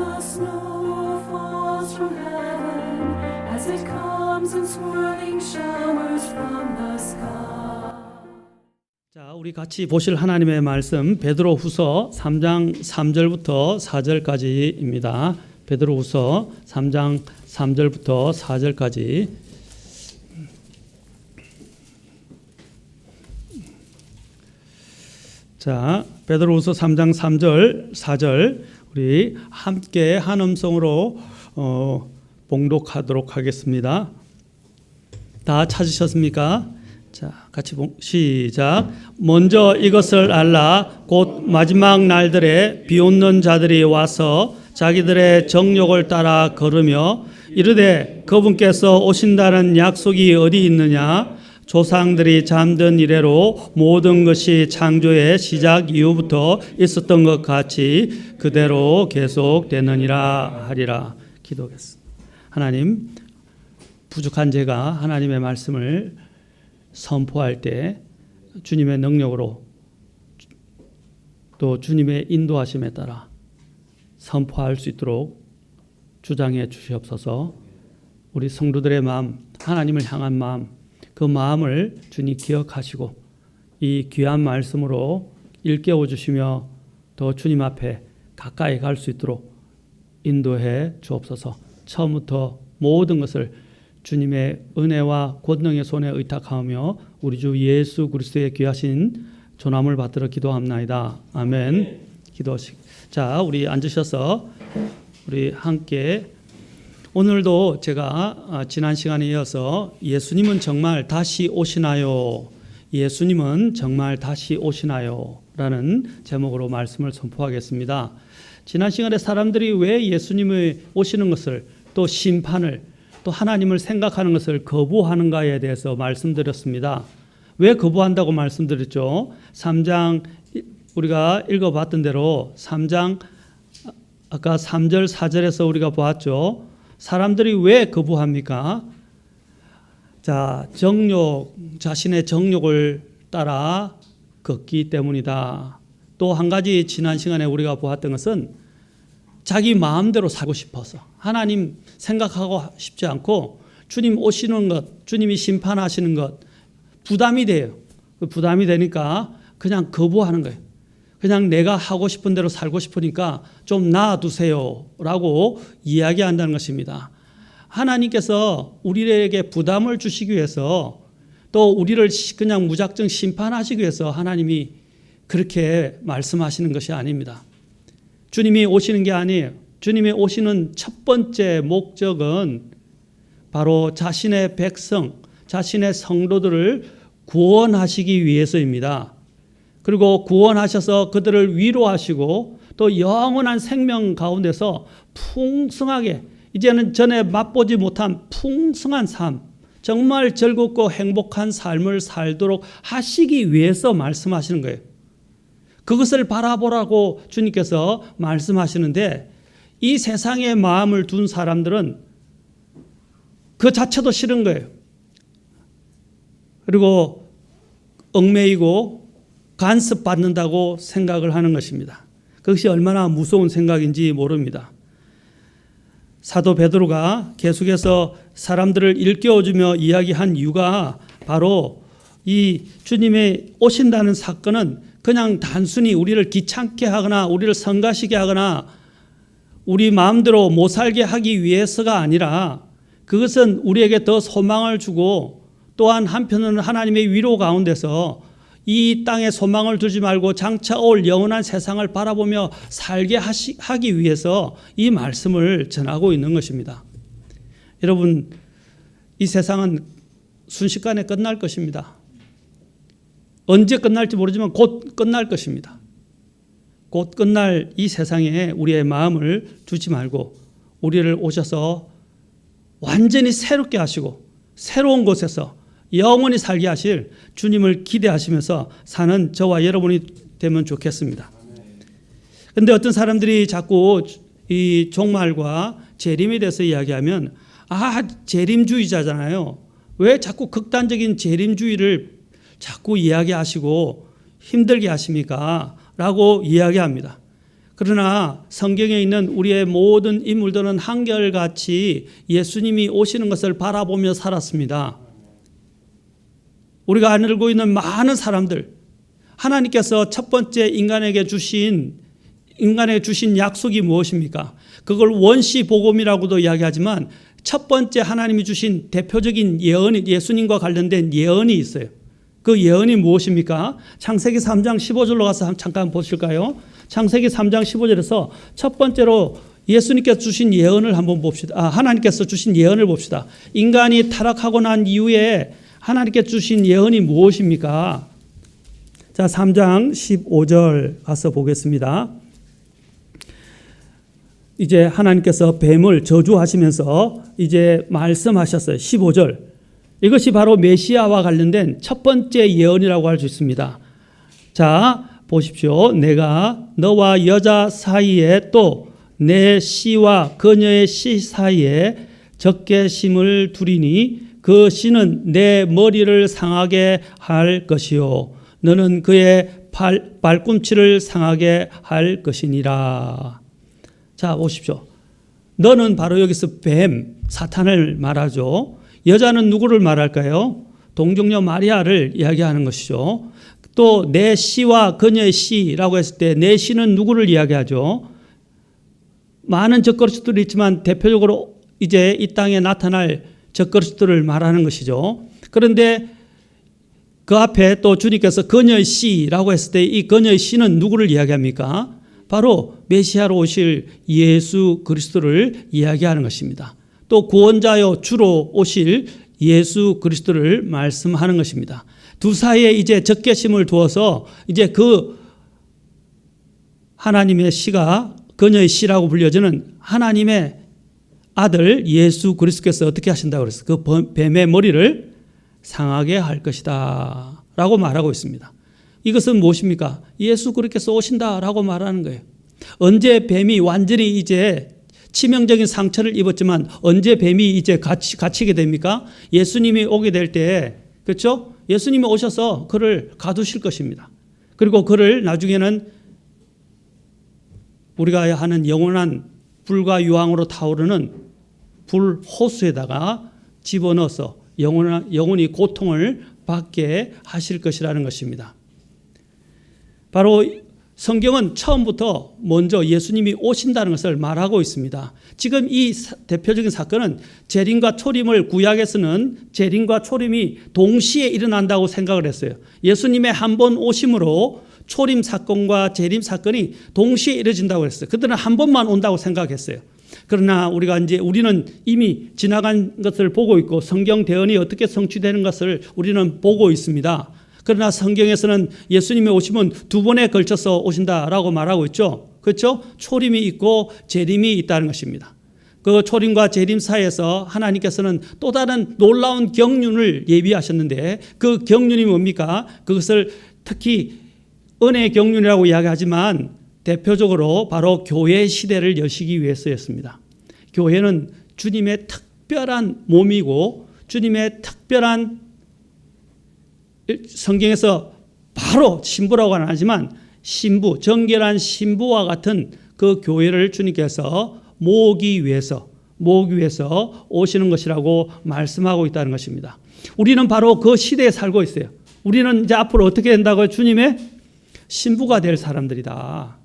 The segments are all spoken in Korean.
the snow falls from heaven, as it comes in swirling showers from the sky. 자, 우리 같이 보실 하나님의 말씀 베드로후서 3장 3절부터 4절까지입니다. 베드로후서 3장 3절부터 4절까지. 자, 베드로후서 3장 3절, 4절 우리 함께 한 음성으로 봉독하도록 하겠습니다. 다 찾으셨습니까? 자, 같이 시작. 먼저 이것을 알라. 곧 마지막 날들에 비웃는 자들이 와서 자기들의 정욕을 따라 걸으며 이르되 그분께서 오신다는 약속이 어디 있느냐? 조상들이 잠든 이래로 모든 것이 창조의 시작 이후부터 있었던 것 같이 그대로 계속되느니라 하리라. 기도하겠습니다. 하나님, 부족한 제가 하나님의 말씀을 선포할 때 주님의 능력으로 또 주님의 인도하심에 따라 선포할 수 있도록 주장해 주시옵소서. 우리 성도들의 마음, 하나님을 향한 마음, 그 마음을 주님 기억하시고 이 귀한 말씀으로 일깨워 주시며 더 주님 앞에 가까이 갈 수 있도록 인도해 주옵소서. 처음부터 모든 것을 주님의 은혜와 권능의 손에 의탁하며 우리 주 예수 그리스도의 귀하신 존함을 받들어 기도합나이다. 아멘. 기도하시. 자, 우리 앉으셔서 우리 함께 오늘도 제가 지난 시간에 이어서 예수님은 정말 다시 오시나요? 예수님은 정말 다시 오시나요? 라는 제목으로 말씀을 선포하겠습니다. 지난 시간에 사람들이 왜 예수님이 오시는 것을 또 심판을 또 하나님을 생각하는 것을 거부하는가에 대해서 말씀드렸습니다. 왜 거부한다고 말씀드렸죠? 3장 우리가 읽어봤던 대로 3장 아까 3절 4절에서 우리가 보았죠. 사람들이 왜 거부합니까? 자, 정욕, 자신의 정욕을 따라 걷기 때문이다. 또 한 가지 지난 시간에 우리가 보았던 것은 자기 마음대로 살고 싶어서 하나님 생각하고 싶지 않고 주님 오시는 것, 주님이 심판하시는 것 부담이 돼요. 부담이 되니까 그냥 거부하는 거예요. 그냥 내가 하고 싶은 대로 살고 싶으니까 좀 놔두세요 라고 이야기한다는 것입니다. 하나님께서 우리에게 부담을 주시기 위해서 또 우리를 그냥 무작정 심판하시기 위해서 하나님이 그렇게 말씀하시는 것이 아닙니다. 주님이 오시는 게 아니에요. 주님이 오시는 첫 번째 목적은 바로 자신의 백성, 자신의 성도들을 구원하시기 위해서입니다. 그리고 구원하셔서 그들을 위로하시고 또 영원한 생명 가운데서 풍성하게 이제는 전에 맛보지 못한 풍성한 삶, 정말 즐겁고 행복한 삶을 살도록 하시기 위해서 말씀하시는 거예요. 그것을 바라보라고 주님께서 말씀하시는데 이 세상에 마음을 둔 사람들은 그 자체도 싫은 거예요. 그리고 얽매이고 간섭받는다고 생각을 하는 것입니다. 그것이 얼마나 무서운 생각인지 모릅니다. 사도 베드로가 계속해서 사람들을 일깨워주며 이야기한 이유가 바로 이 주님의 오신다는 사건은 그냥 단순히 우리를 귀찮게 하거나 우리를 성가시게 하거나 우리 마음대로 못 살게 하기 위해서가 아니라 그것은 우리에게 더 소망을 주고 또한 한편으로는 하나님의 위로 가운데서 이 땅에 소망을 두지 말고 장차 올 영원한 세상을 바라보며 살게 하기 위해서 이 말씀을 전하고 있는 것입니다. 여러분, 이 세상은 순식간에 끝날 것입니다. 언제 끝날지 모르지만 곧 끝날 것입니다. 곧 끝날 이 세상에 우리의 마음을 두지 말고 우리를 오셔서 완전히 새롭게 하시고 새로운 곳에서 영원히 살게 하실 주님을 기대하시면서 사는 저와 여러분이 되면 좋겠습니다. 그런데 어떤 사람들이 자꾸 이 종말과 재림에 대해서 이야기하면 재림주의자잖아요. 왜 자꾸 극단적인 재림주의를 자꾸 이야기하시고 힘들게 하십니까? 라고 이야기합니다. 그러나 성경에 있는 우리의 모든 인물들은 한결같이 예수님이 오시는 것을 바라보며 살았습니다. 우리가 알고 있는 많은 사람들, 하나님께서 첫 번째 인간에게 주신 약속이 무엇입니까? 그걸 원시 복음이라고도 이야기하지만 첫 번째 하나님이 주신 대표적인 예언이, 예수님과 관련된 예언이 있어요. 그 예언이 무엇입니까? 창세기 3장 15절로 가서 잠깐 보실까요? 창세기 3장 15절에서 첫 번째로 예수님께서 주신 예언을 한번 봅시다. 하나님께서 주신 예언을 봅시다. 인간이 타락하고 난 이후에 하나님께 주신 예언이 무엇입니까? 자, 3장 15절 가서 보겠습니다. 이제 하나님께서 뱀을 저주하시면서 이제 말씀하셨어요. 15절. 이것이 바로 메시아와 관련된 첫 번째 예언이라고 할 수 있습니다. 자, 보십시오. 내가 너와 여자 사이에 또 내 씨와 그녀의 씨 사이에 적개심을 두리니 그 씨는 내 머리를 상하게 할 것이요 너는 그의 발꿈치를 상하게 할 것이니라. 자, 보십시오. 너는 바로 여기서 뱀, 사탄을 말하죠. 여자는 누구를 말할까요? 동정녀 마리아를 이야기하는 것이죠. 또 내 씨와 그녀의 씨라고 했을 때 내 씨는 누구를 이야기하죠? 많은 적그리스도들이 있지만 대표적으로 이제 이 땅에 나타날 적그리스도를 말하는 것이죠. 그런데 그 앞에 또 주님께서 그녀의 씨라고 했을 때 이 그녀의 씨는 누구를 이야기합니까? 바로 메시아로 오실 예수 그리스도를 이야기하는 것입니다. 또 구원자요 주로 오실 예수 그리스도를 말씀하는 것입니다. 두 사이에 이제 적개심을 두어서 이제 그 하나님의 씨가 그녀의 씨라고 불려지는 하나님의 아들 예수 그리스도께서 어떻게 하신다고 그랬어요? 그 뱀의 머리를 상하게 할 것이다 라고 말하고 있습니다. 이것은 무엇입니까? 예수 그리스도께서 오신다라고 말하는 거예요. 언제 뱀이 완전히 이제 치명적인 상처를 입었지만 언제 뱀이 이제 갇히게 됩니까? 예수님이 오게 될 때, 그렇죠? 예수님이 오셔서 그를 가두실 것입니다. 그리고 그를 나중에는 우리가 하는 영원한 불과 유황으로 타오르는 불 호수에다가 집어넣어서 영원히 고통을 받게 하실 것이라는 것입니다. 바로 성경은 처음부터 먼저 예수님이 오신다는 것을 말하고 있습니다. 지금 이 대표적인 사건은 재림과 초림을 구약에서는 재림과 초림이 동시에 일어난다고 생각을 했어요. 예수님의 한 번 오심으로 초림 사건과 재림 사건이 동시에 이루어진다고 했어요. 그들은 한 번만 온다고 생각했어요. 그러나 우리는 이미 지나간 것을 보고 있고 성경 대언이 어떻게 성취되는 것을 우리는 보고 있습니다. 그러나 성경에서는 예수님이 오시면 두 번에 걸쳐서 오신다라고 말하고 있죠. 그렇죠? 초림이 있고 재림이 있다는 것입니다. 그 초림과 재림 사이에서 하나님께서는 또 다른 놀라운 경륜을 예비하셨는데 그 경륜이 뭡니까? 그것을 특히 은혜의 경륜이라고 이야기하지만 대표적으로 바로 교회 시대를 여시기 위해서였습니다. 교회는 주님의 특별한 몸이고 주님의 특별한 성경에서 바로 신부라고는 하지만 신부, 정결한 신부와 같은 그 교회를 주님께서 모으기 위해서 오시는 것이라고 말씀하고 있다는 것입니다. 우리는 바로 그 시대에 살고 있어요. 우리는 이제 앞으로 어떻게 된다고요? 주님의 신부가 될 사람들이다.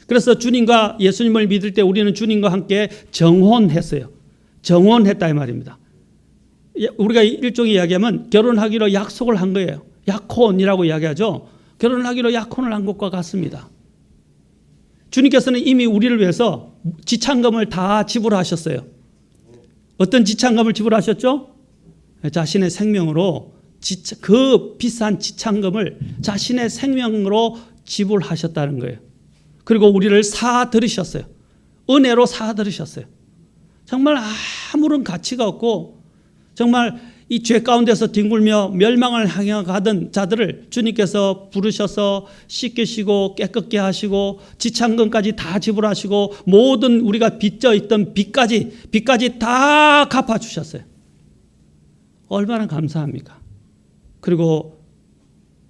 그래서 주님과 예수님을 믿을 때 우리는 주님과 함께 정혼했어요. 정혼했다 이 말입니다. 우리가 일종의 이야기하면 결혼하기로 약속을 한 거예요. 약혼이라고 이야기하죠. 결혼하기로 약혼을 한 것과 같습니다. 주님께서는 이미 우리를 위해서 지참금을 다 지불하셨어요. 어떤 지참금을 지불하셨죠? 자신의 생명으로 그 비싼 지참금을 자신의 생명으로 지불하셨다는 거예요. 그리고 우리를 사들으셨어요. 은혜로 사들으셨어요. 정말 아무런 가치가 없고 정말 이 죄 가운데서 뒹굴며 멸망을 향해 가던 자들을 주님께서 부르셔서 씻기시고 깨끗게 하시고 지참금까지 다 지불하시고 모든 우리가 빚져 있던 빚까지 다 갚아주셨어요. 얼마나 감사합니까? 그리고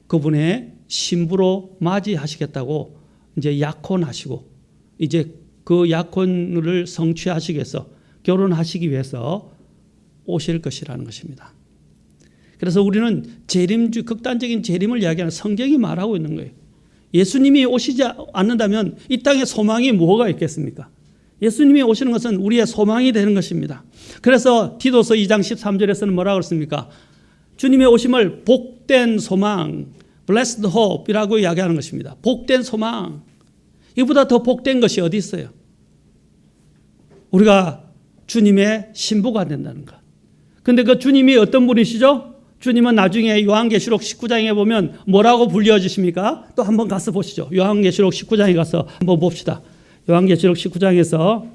그분의 신부로 맞이하시겠다고 이제 약혼하시고 이제 그 약혼을 성취하시기 위해서 결혼하시기 위해서 오실 것이라는 것입니다. 그래서 우리는 재림주, 극단적인 재림을 이야기하는 성경이 말하고 있는 거예요. 예수님이 오시지 않는다면 이 땅에 소망이 뭐가 있겠습니까? 예수님이 오시는 것은 우리의 소망이 되는 것입니다. 그래서 디도서 2장 13절에서는 뭐라고 그랬습니까? 주님의 오심을 복된 소망, blessed hope이라고 이야기하는 것입니다. 복된 소망. 이보다 더 복된 것이 어디 있어요? 우리가 주님의 신부가 된다는 것. 근데 그 주님이 어떤 분이시죠? 주님은 나중에 요한계시록 19장에 보면 뭐라고 불려지십니까? 또 한번 가서 보시죠. 요한계시록 19장에 가서 한번 봅시다. 요한계시록 19장에서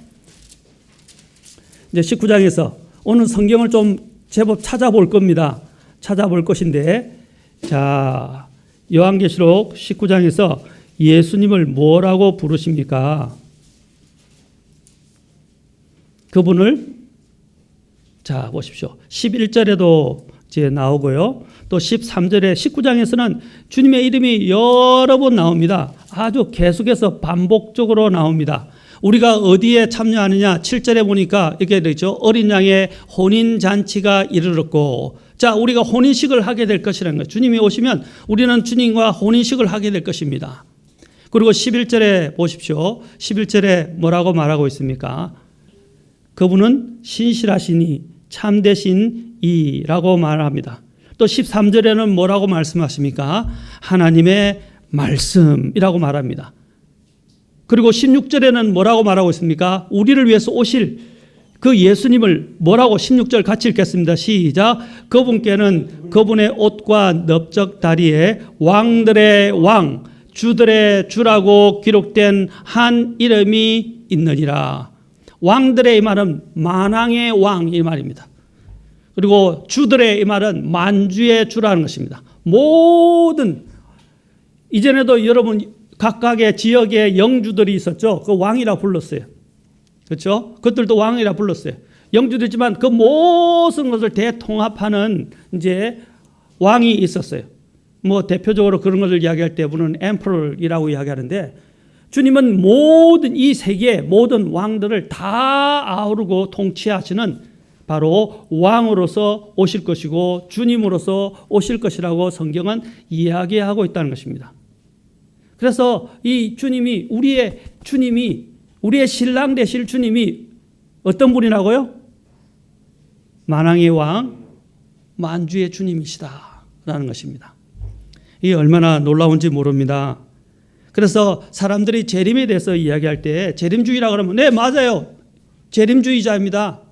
이제 19장에서 오늘 성경을 좀 제법 찾아볼 겁니다. 찾아볼 것인데, 자, 요한계시록 19장에서 예수님을 뭐라고 부르십니까? 그분을, 자, 보십시오. 11절에도 이제 나오고요. 또 13절에 19장에서는 주님의 이름이 여러 번 나옵니다. 아주 계속해서 반복적으로 나옵니다. 우리가 어디에 참여하느냐? 7절에 보니까 이렇게 되죠. 어린 양의 혼인잔치가 이르렀고, 자, 우리가 혼인식을 하게 될 것이라는 거예요. 주님이 오시면 우리는 주님과 혼인식을 하게 될 것입니다. 그리고 11절에 보십시오. 11절에 뭐라고 말하고 있습니까? 그분은 신실하시니 참되신 이라고 말합니다. 또 13절에는 뭐라고 말씀하십니까? 하나님의 말씀이라고 말합니다. 그리고 16절에는 뭐라고 말하고 있습니까? 우리를 위해서 오실 그 예수님을 뭐라고 16절 같이 읽겠습니다. 시작. 그분께는 그분의 옷과 넓적 다리에 왕들의 왕, 주들의 주라고 기록된 한 이름이 있느니라. 왕들의 이 말은 만왕의 왕 이 말입니다. 그리고 주들의 이 말은 만주의 주라는 것입니다. 모든, 이전에도 여러분 각각의 지역에 영주들이 있었죠. 그 왕이라 불렀어요. 그렇죠? 그것들도 왕이라 불렀어요. 영주들이지만 그 모든 것을 대통합하는 이제 왕이 있었어요. 뭐 대표적으로 그런 것을 이야기할 때 우리는 emperor이라고 이야기하는데, 주님은 모든 이 세계의 모든 왕들을 다 아우르고 통치하시는 바로 왕으로서 오실 것이고 주님으로서 오실 것이라고 성경은 이야기하고 있다는 것입니다. 그래서 이 주님이, 우리의 주님이, 우리의 신랑 되실 주님이 어떤 분이라고요? 만왕의 왕, 만주의 주님이시다라는 것입니다. 이게 얼마나 놀라운지 모릅니다. 그래서 사람들이 재림에 대해서 이야기할 때 재림주의라 그러면 네, 맞아요. 재림주의자입니다.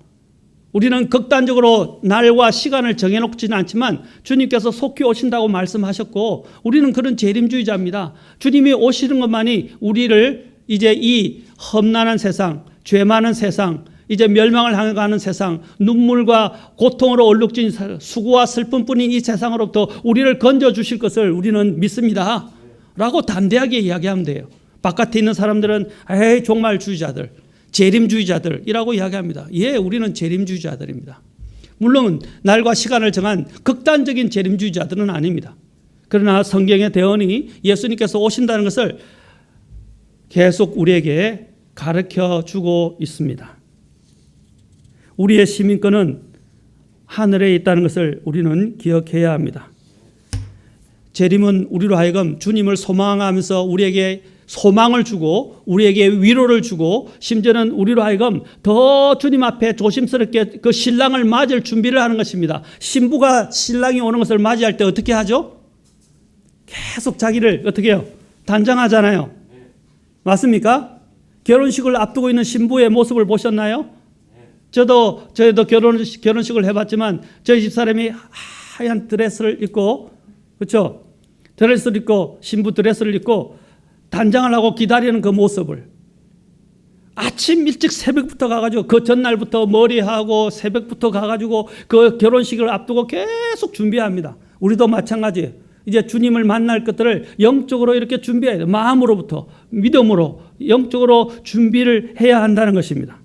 우리는 극단적으로 날과 시간을 정해놓지는 않지만 주님께서 속히 오신다고 말씀하셨고, 우리는 그런 재림주의자입니다. 주님이 오시는 것만이 우리를 이제 이 험난한 세상, 죄 많은 세상, 이제 멸망을 향해 가는 세상, 눈물과 고통으로 얼룩진 수고와 슬픔뿐인 이 세상으로부터 우리를 건져주실 것을 우리는 믿습니다 라고 담대하게 이야기하면 돼요. 바깥에 있는 사람들은 에이 종말주의자들, 재림주의자들이라고 이야기합니다. 예, 우리는 재림주의자들입니다. 물론 날과 시간을 정한 극단적인 재림주의자들은 아닙니다. 그러나 성경의 대언이 예수님께서 오신다는 것을 계속 우리에게 가르쳐 주고 있습니다. 우리의 시민권은 하늘에 있다는 것을 우리는 기억해야 합니다. 재림은 우리로 하여금 주님을 소망하면서 우리에게 소망을 주고 우리에게 위로를 주고, 심지어는 우리로 하여금 더 주님 앞에 조심스럽게 그 신랑을 맞을 준비를 하는 것입니다. 신부가 신랑이 오는 것을 맞이할 때 어떻게 하죠? 계속 자기를 어떻게 해요? 단장하잖아요. 맞습니까? 결혼식을 앞두고 있는 신부의 모습을 보셨나요? 저도 결혼식을 해봤지만 저희 집사람이 하얀 드레스를 입고, 그렇죠? 드레스를 입고, 신부 드레스를 입고 단장을 하고 기다리는 그 모습을, 아침 일찍 새벽부터 가가지고 그 전날부터 머리하고 새벽부터 가가지고 그 결혼식을 앞두고 계속 준비합니다. 우리도 마찬가지예요. 이제 주님을 만날 것들을 영적으로 이렇게 준비해야 돼요. 마음으로부터, 믿음으로, 영적으로 준비를 해야 한다는 것입니다.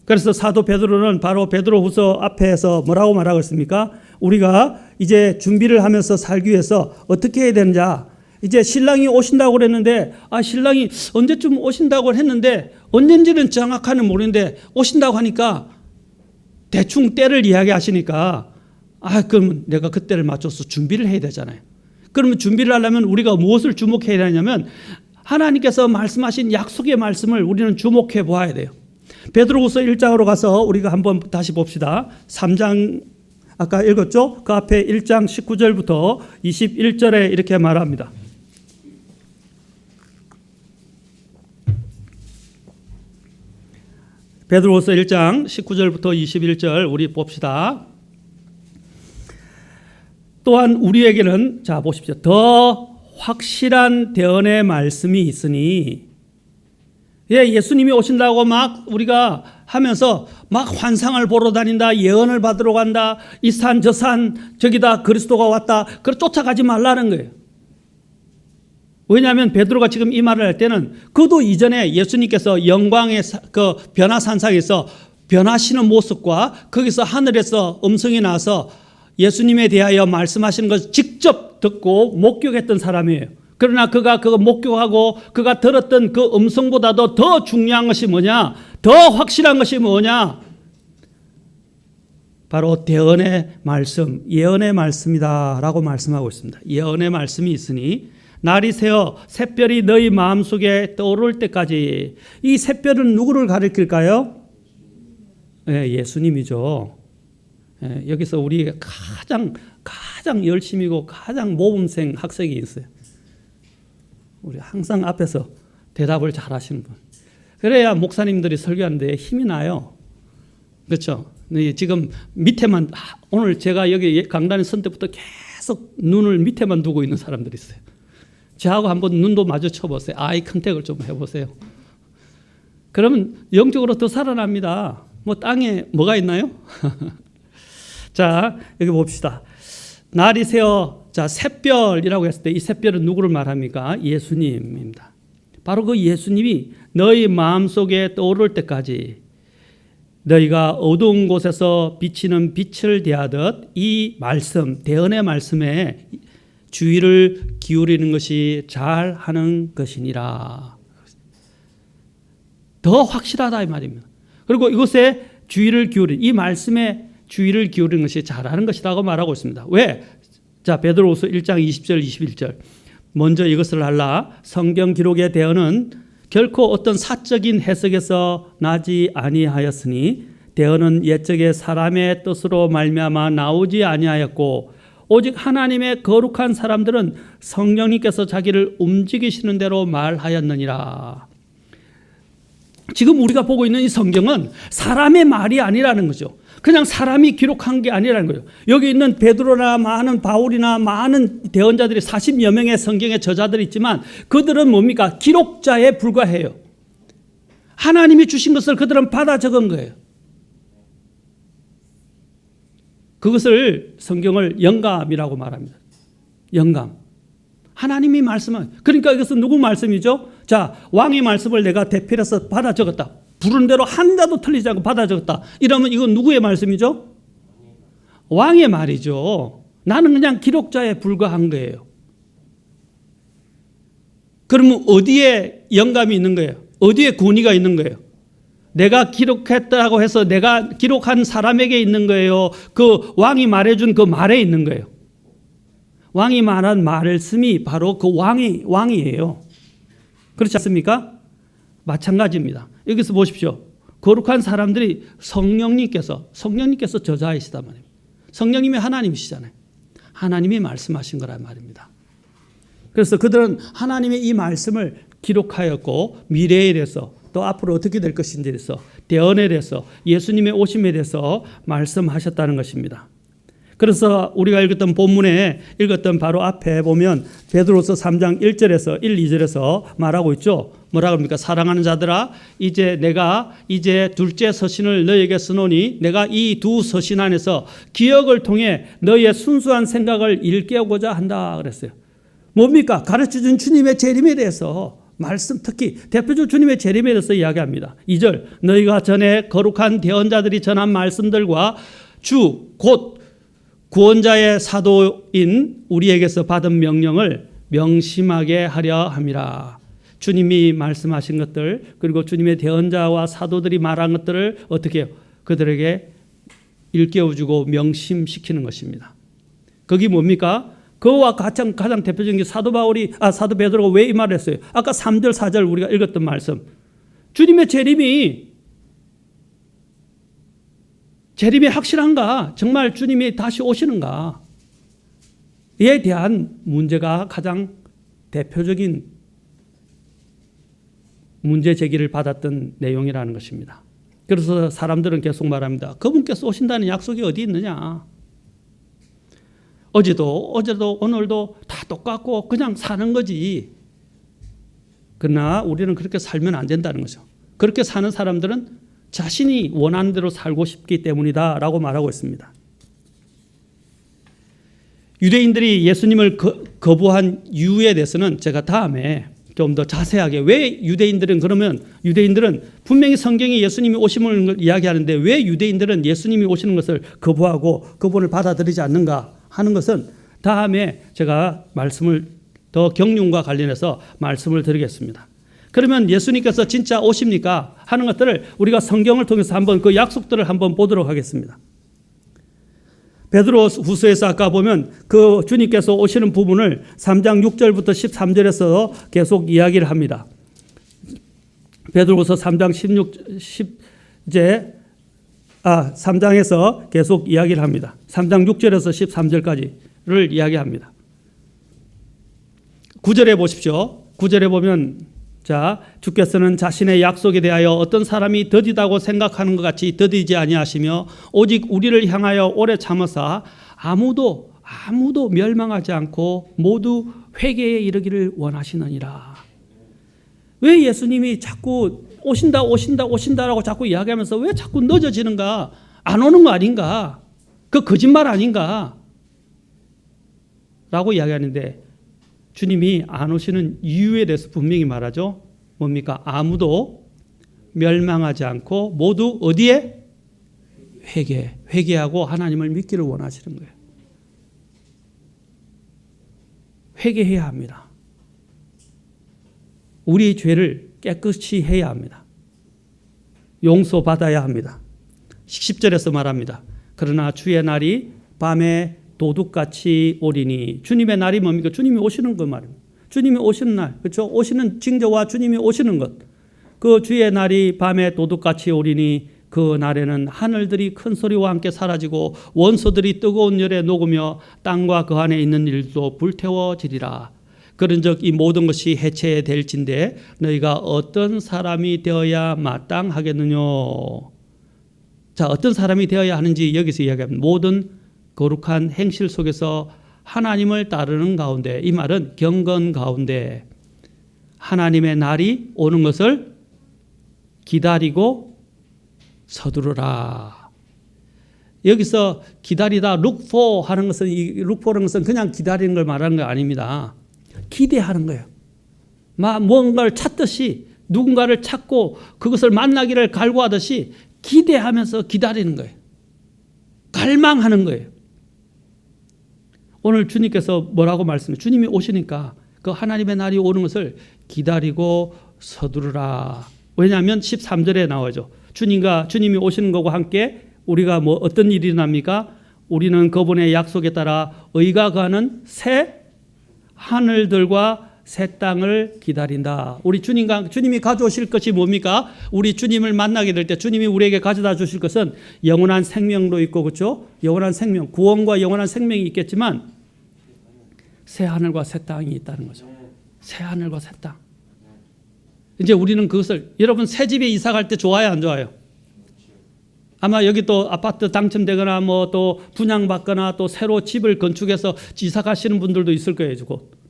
그래서 사도 베드로는 바로 베드로후서 앞에서 뭐라고 말하고 있습니까? 우리가 이제 준비를 하면서 살기 위해서 어떻게 해야 되는지, 이제 신랑이 오신다고 그랬는데 신랑이 언제쯤 오신다고 했는데 언젠지는 정확하는 모르는데 오신다고 하니까 대충 때를 이야기하시니까 그러면 내가 그 때를 맞춰서 준비를 해야 되잖아요. 그러면 준비를 하려면 우리가 무엇을 주목해야 되냐면 하나님께서 말씀하신 약속의 말씀을 우리는 주목해 보아야 돼요. 베드로후서 1장으로 가서 우리가 한번 다시 봅시다. 3장 아까 읽었죠? 그 앞에 1장 19절부터 21절에 이렇게 말합니다. 베드로후서 1장 19절부터 21절 우리 봅시다. 또한 우리에게는 자 보십시오. 더 확실한 대언의 말씀이 있으니 예수님이 오신다고 막 우리가 하면서 막 환상을 보러 다닌다. 예언을 받으러 간다. 이 산 저 산 저기다 그리스도가 왔다. 그걸 쫓아가지 말라는 거예요. 왜냐하면 베드로가 지금 이 말을 할 때는 그도 이전에 예수님께서 영광의 그 변화산상에서 변하시는 모습과 거기서 하늘에서 음성이 나서 예수님에 대하여 말씀하시는 것을 직접 듣고 목격했던 사람이에요. 그러나 그가 그거 목격하고 그가 들었던 그 음성보다도 더 중요한 것이 뭐냐? 더 확실한 것이 뭐냐? 바로 대언의 말씀, 예언의 말씀이다라고 말씀하고 있습니다. 예언의 말씀이 있으니 날이 새어 샛별이 너희 마음속에 떠오를 때까지. 이 샛별은 누구를 가리킬까요? 예수님이죠. 여기서 우리 가장 열심이고 가장 모범생 학생이 있어요. 우리 항상 앞에서 대답을 잘 하시는 분. 그래야 목사님들이 설교하는데 힘이 나요. 그렇죠? 지금 밑에만 오늘 제가 여기 강단에 선 때부터 계속 눈을 밑에만 두고 있는 사람들이 있어요. 저하고 한번 눈도 마주쳐 보세요. 아이 컨택을 좀 해보세요. 그러면 영적으로 더 살아납니다. 뭐 땅에 뭐가 있나요? 자, 여기 봅시다. 날이 새어 자 샛별이라고 했을 때 이 샛별은 누구를 말합니까? 예수님입니다. 바로 그 예수님이 너희 마음속에 떠오를 때까지 너희가 어두운 곳에서 비치는 빛을 대하듯 이 말씀, 대언의 말씀에 주의를 기울이는 것이 잘하는 것이니라. 더 확실하다 이 말입니다. 그리고 이것에 주의를 기울이는 이 말씀에 주의를 기울이는 것이 잘하는 것이라고 말하고 있습니다. 왜? 자, 베드로후서 1장 20절 21절. 먼저 이것을 알라. 성경 기록의 대언은 결코 어떤 사적인 해석에서 나지 아니하였으니 대언은 옛적의 사람의 뜻으로 말미암아 나오지 아니하였고 오직 하나님의 거룩한 사람들은 성령님께서 자기를 움직이시는 대로 말하였느니라. 지금 우리가 보고 있는 이 성경은 사람의 말이 아니라는 거죠. 그냥 사람이 기록한 게 아니라는 거예요. 여기 있는 베드로나 많은 바울이나 많은 대언자들이 40여 명의 성경의 저자들이 있지만 그들은 뭡니까? 기록자에 불과해요. 하나님이 주신 것을 그들은 받아 적은 거예요. 그것을 성경을 영감이라고 말합니다. 영감. 하나님이 말씀한. 그러니까 이것은 누구 말씀이죠? 자, 왕의 말씀을 내가 대필해서 받아 적었다. 부른 대로 한자도 틀리지 않고 받아 적었다. 이러면 이건 누구의 말씀이죠? 왕의 말이죠. 나는 그냥 기록자에 불과한 거예요. 그러면 어디에 영감이 있는 거예요? 어디에 권위가 있는 거예요? 내가 기록했다고 해서 내가 기록한 사람에게 있는 거예요? 그 왕이 말해준 그 말에 있는 거예요? 왕이 말한 말씀이 바로 그 왕이에요. 그렇지 않습니까? 마찬가지입니다. 여기서 보십시오. 거룩한 사람들이 성령님께서 저자이시단 말입니다. 성령님이 하나님이시잖아요. 하나님이 말씀하신 거란 말입니다. 그래서 그들은 하나님의 이 말씀을 기록하였고 미래에 대해서 또 앞으로 어떻게 될 것인지에 대해서 대언에 대해서 예수님의 오심에 대해서 말씀하셨다는 것입니다. 그래서 우리가 읽었던 본문에 읽었던 바로 앞에 보면 베드로서 3장 1절에서 1, 2절에서 말하고 있죠. 뭐라고 합니까? 사랑하는 자들아 내가 이제 둘째 서신을 너희에게 쓰노니 내가 이 두 서신 안에서 기억을 통해 너희의 순수한 생각을 일깨우고자 한다 그랬어요. 뭡니까? 가르쳐준 주님의 재림에 대해서 말씀, 특히 대표적으로 주님의 재림에 대해서 이야기합니다. 2절 너희가 전에 거룩한 대언자들이 전한 말씀들과 주 곧 구원자의 사도인 우리에게서 받은 명령을 명심하게 하려 함이라. 주님이 말씀하신 것들, 그리고 주님의 대언자와 사도들이 말한 것들을 어떻게 해요? 그들에게 일깨워주고 명심시키는 것입니다. 그게 뭡니까? 그와 가장 대표적인 게 사도 베드로가 왜 이 말을 했어요? 아까 3절 4절 우리가 읽었던 말씀. 주님의 재림이 확실한가? 정말 주님이 다시 오시는가? 이에 대한 문제가 가장 대표적인 문제 제기를 받았던 내용이라는 것입니다. 그래서 사람들은 계속 말합니다. 그분께서 오신다는 약속이 어디 있느냐? 어제도 오늘도 다 똑같고 그냥 사는 거지. 그러나 우리는 그렇게 살면 안 된다는 거죠. 그렇게 사는 사람들은 자신이 원하는 대로 살고 싶기 때문이다라고 말하고 있습니다. 유대인들이 예수님을 거부한 이유에 대해서는 제가 다음에 좀 더 자세하게, 왜 유대인들은 분명히 성경이 예수님이 오심을 이야기하는데 왜 유대인들은 예수님이 오시는 것을 거부하고 그분을 받아들이지 않는가 하는 것은 다음에 제가 말씀을 더 경륜과 관련해서 말씀을 드리겠습니다. 그러면 예수님께서 진짜 오십니까 하는 것들을 우리가 성경을 통해서 한번 그 약속들을 한번 보도록 하겠습니다. 베드로 후서에서 아까 보면 그 주님께서 오시는 부분을 3장 6절부터 13절에서 계속 이야기를 합니다. 베드로후서 3장 3장에서 계속 이야기를 합니다. 3장 6절에서 13절까지를 이야기합니다. 9절에 보십시오. 9절에 보면 주께서는 자신의 약속에 대하여 어떤 사람이 더디다고 생각하는 것 같이 더디지 아니하시며 오직 우리를 향하여 오래 참으사 아무도 멸망하지 않고 모두 회개에 이르기를 원하시느니라. 왜 예수님이 자꾸 오신다라고 자꾸 이야기하면서 왜 자꾸 늦어지는가? 안 오는 거 아닌가? 그 거짓말 아닌가? 라고 이야기하는데 주님이 안 오시는 이유에 대해서 분명히 말하죠. 뭡니까? 아무도 멸망하지 않고 모두 어디에? 회개하고 하나님을 믿기를 원하시는 거예요. 회개해야 합니다. 우리 죄를 깨끗이 해야 합니다. 용서받아야 합니다. 10절에서 말합니다. 그러나 주의 날이 밤에 도둑같이 오리니. 주님의 날이 뭡니까? 주님이 오시는 것 말입니다. 주님이 오시는 날, 그렇죠? 오시는 징조와 주님이 오시는 것. 그 주의 날이 밤에 도둑같이 오리니 그 날에는 하늘들이 큰 소리와 함께 사라지고 원소들이 뜨거운 열에 녹으며 땅과 그 안에 있는 일도 불태워지리라. 그런즉 이 모든 것이 해체될진데 너희가 어떤 사람이 되어야 마땅하겠느냐. 자, 어떤 사람이 되어야 하는지 여기서 이야기합니다. 모든 거룩한 행실 속에서 하나님을 따르는 가운데, 이 말은 경건 가운데 하나님의 날이 오는 것을 기다리고 서두르라. 여기서 기다리다 look for 하는 것은, 이 look for라는 것은 그냥 기다리는 걸 말하는 거 아닙니다. 기대하는 거예요. 뭔가를 찾듯이, 누군가를 찾고 그것을 만나기를 갈구하듯이 기대하면서 기다리는 거예요. 갈망하는 거예요. 오늘 주님께서 뭐라고 말씀해요? 주님이 오시니까 그 하나님의 날이 오는 것을 기다리고 서두르라. 왜냐하면 13절에 나오죠. 주님이 오시는 것과 함께 우리가 어떤 일이 납니까? 우리는 그분의 약속에 따라 의가 가는 새 하늘들과 새 땅을 기다린다. 우리 주님이 가져오실 것이 뭡니까? 우리 주님을 만나게 될 때 주님이 우리에게 가져다 주실 것은 영원한 생명도 있고, 그렇죠? 영원한 생명, 구원과 영원한 생명이 있겠지만 새 하늘과 새 땅이 있다는 거죠. 새 하늘과 새 땅. 이제 우리는 그것을, 여러분 새 집에 이사 갈 때 좋아요, 안 좋아요? 아마 여기 또 아파트 당첨되거나 또 분양받거나 또 새로 집을 건축해서 이사 가시는 분들도 있을 거예요, 곧.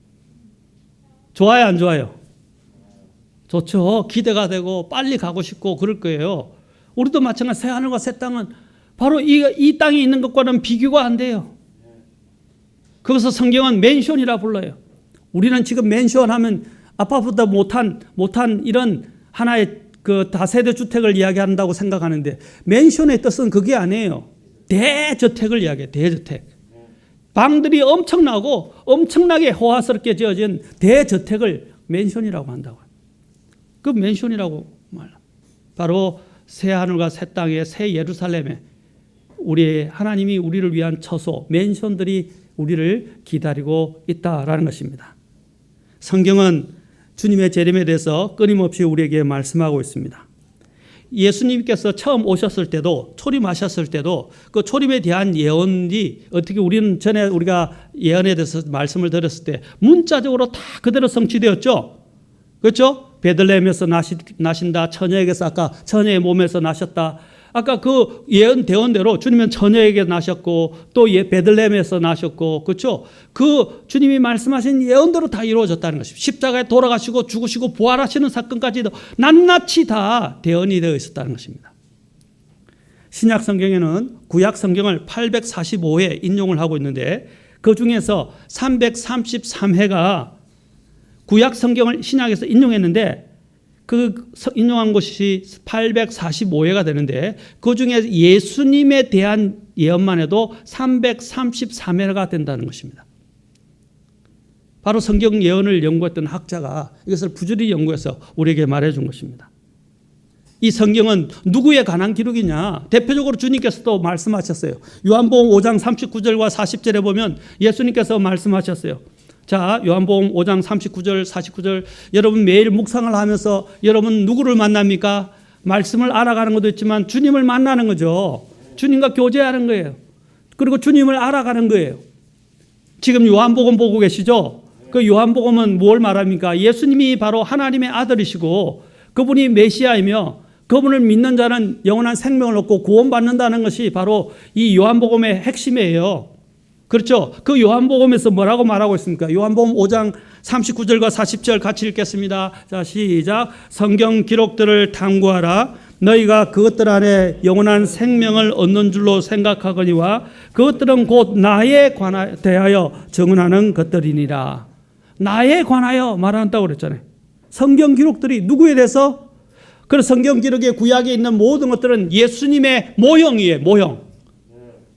좋아요, 안 좋아요? 좋죠. 기대가 되고 빨리 가고 싶고 그럴 거예요. 우리도 마찬가지. 새 하늘과 새 땅은 바로 이 땅에 있는 것과는 비교가 안 돼요. 그것을 성경은 맨션이라 불러요. 우리는 지금 맨션 하면 아파트보다 못한 이런 하나의 그 다세대 주택을 이야기한다고 생각하는데, 맨션의 뜻은 그게 아니에요. 대저택을 이야기해요. 대저택. 방들이 엄청나고 엄청나게 호화스럽게 지어진 대저택을 맨션이라고 한다고요. 그 맨션이라고 말합니다. 바로 새 하늘과 새 땅의 새 예루살렘에 우리 하나님이 우리를 위한 처소, 맨션들이 우리를 기다리고 있다라는 것입니다. 성경은 주님의 재림에 대해서 끊임없이 우리에게 말씀하고 있습니다. 예수님께서 처음 오셨을 때도, 초림하셨을 때도 그 초림에 대한 예언이 어떻게 우리는 전에 우리가 예언에 대해서 말씀을 드렸을 때 문자적으로 다 그대로 성취되었죠. 그렇죠? 베들레헴에서 나신다. 처녀에게서 아까 처녀의 몸에서 나셨다. 아까 그 예언 대언대로 주님은 처녀에게 나셨고 또 베들레헴에서 나셨고 그렇죠? 그 주님이 말씀하신 예언대로 다 이루어졌다는 것입니다. 십자가에 돌아가시고 죽으시고 부활하시는 사건까지도 낱낱이 다 대언이 되어 있었다는 것입니다. 신약 성경에는 구약 성경을 845회 인용을 하고 있는데 그 중에서 333회가 구약 성경을 신약에서 인용했는데 그 인용한 것이 845회가 되는데 그 중에 예수님에 대한 예언만 해도 333회가 된다는 것입니다. 바로 성경 예언을 연구했던 학자가 이것을 부지런히 연구해서 우리에게 말해준 것입니다. 이 성경은 누구에 관한 기록이냐? 대표적으로 주님께서도 말씀하셨어요. 요한복음 5장 39절과 40절에 보면 예수님께서 말씀하셨어요. 자, 요한복음 5장 39절, 49절 여러분 매일 묵상을 하면서 여러분 누구를 만납니까? 말씀을 알아가는 것도 있지만 주님을 만나는 거죠. 주님과 교제하는 거예요. 그리고 주님을 알아가는 거예요. 지금 요한복음 보고 계시죠? 그 요한복음은 뭘 말합니까? 예수님이 바로 하나님의 아들이시고 그분이 메시아이며 그분을 믿는 자는 영원한 생명을 얻고 구원받는다는 것이 바로 이 요한복음의 핵심이에요. 그렇죠? 그 요한복음에서 뭐라고 말하고 있습니까? 요한복음 5장 39절과 40절 같이 읽겠습니다. 자, 시작. 성경 기록들을 탐구하라. 너희가 그것들 안에 영원한 생명을 얻는 줄로 생각하거니와 그것들은 곧 나에 대하여 증언하는 것들이니라. 나에 관하여 말한다고 그랬잖아요. 성경 기록들이 누구에 대해서? 그래서 성경 기록의 구약에 있는 모든 것들은 예수님의 모형이에요. 모형.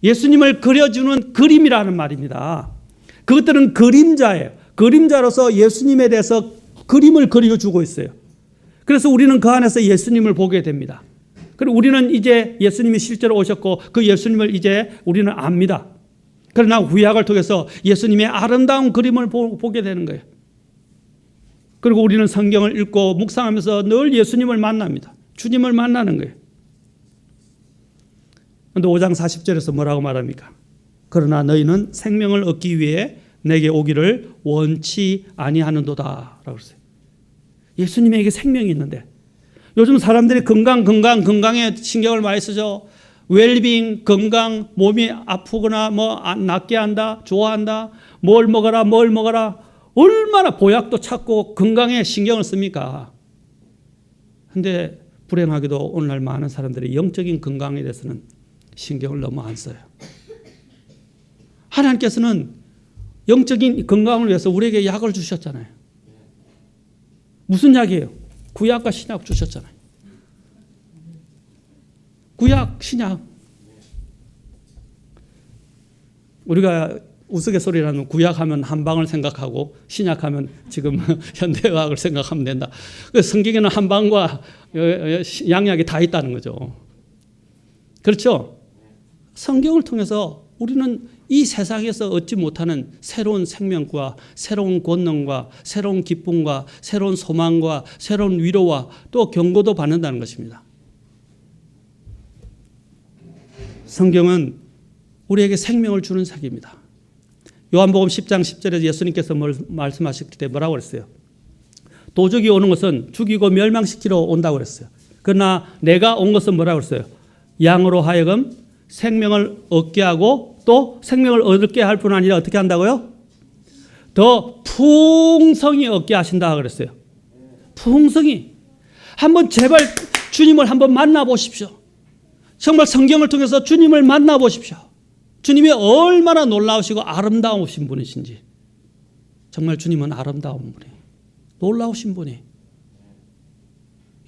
예수님을 그려주는 그림이라는 말입니다. 그것들은 그림자예요. 그림자로서 예수님에 대해서 그림을 그려주고 있어요. 그래서 우리는 그 안에서 예수님을 보게 됩니다. 그리고 우리는 이제 예수님이 실제로 오셨고 그 예수님을 이제 우리는 압니다. 그러나 구약을 통해서 예수님의 아름다운 그림을 보게 되는 거예요. 그리고 우리는 성경을 읽고 묵상하면서 늘 예수님을 만납니다. 주님을 만나는 거예요. 그런데 5장 40절에서 뭐라고 말합니까? 그러나 너희는 생명을 얻기 위해 내게 오기를 원치 아니하는도다 라고 했어요. 예수님에게 생명이 있는데 요즘 사람들이 건강에 신경을 많이 쓰죠. 웰빙, 건강, 몸이 아프거나 뭐 낫게 한다, 좋아한다, 뭘 먹어라. 얼마나 보약도 찾고 건강에 신경을 씁니까? 그런데 불행하게도 오늘날 많은 사람들이 영적인 건강에 대해서는 신경을 너무 안 써요. 하나님께서는 영적인 건강을 위해서 우리에게 약을 주셨잖아요. 무슨 약이에요? 구약과 신약 주셨잖아요. 구약, 신약. 우리가 우스갯소리라는 구약하면 한방을 생각하고 신약하면 지금 현대의학을 생각하면 된다. 성경에는 한방과 양약이 다 있다는 거죠. 그렇죠? 성경을 통해서 우리는 이 세상에서 얻지 못하는 새로운 생명과 새로운 권능과 새로운 기쁨과 새로운 소망과 새로운 위로와 또 경고도 받는다는 것입니다. 성경은 우리에게 생명을 주는 책입니다. 요한복음 10장 10절에 예수님께서 말씀하셨을 때 뭐라고 그랬어요? 도적이 오는 것은 죽이고 멸망시키러 온다고 그랬어요. 그러나 내가 온 것은 뭐라고 그랬어요? 양으로 하여금 생명을 얻게 하고 또 생명을 얻게 할 뿐 아니라 어떻게 한다고요? 더 풍성히 얻게 하신다 그랬어요. 풍성히. 한번 제발 주님을 한번 만나보십시오. 정말 성경을 통해서 주님을 만나보십시오. 주님이 얼마나 놀라우시고 아름다우신 분이신지. 정말 주님은 아름다운 분이에요. 놀라우신 분이에요.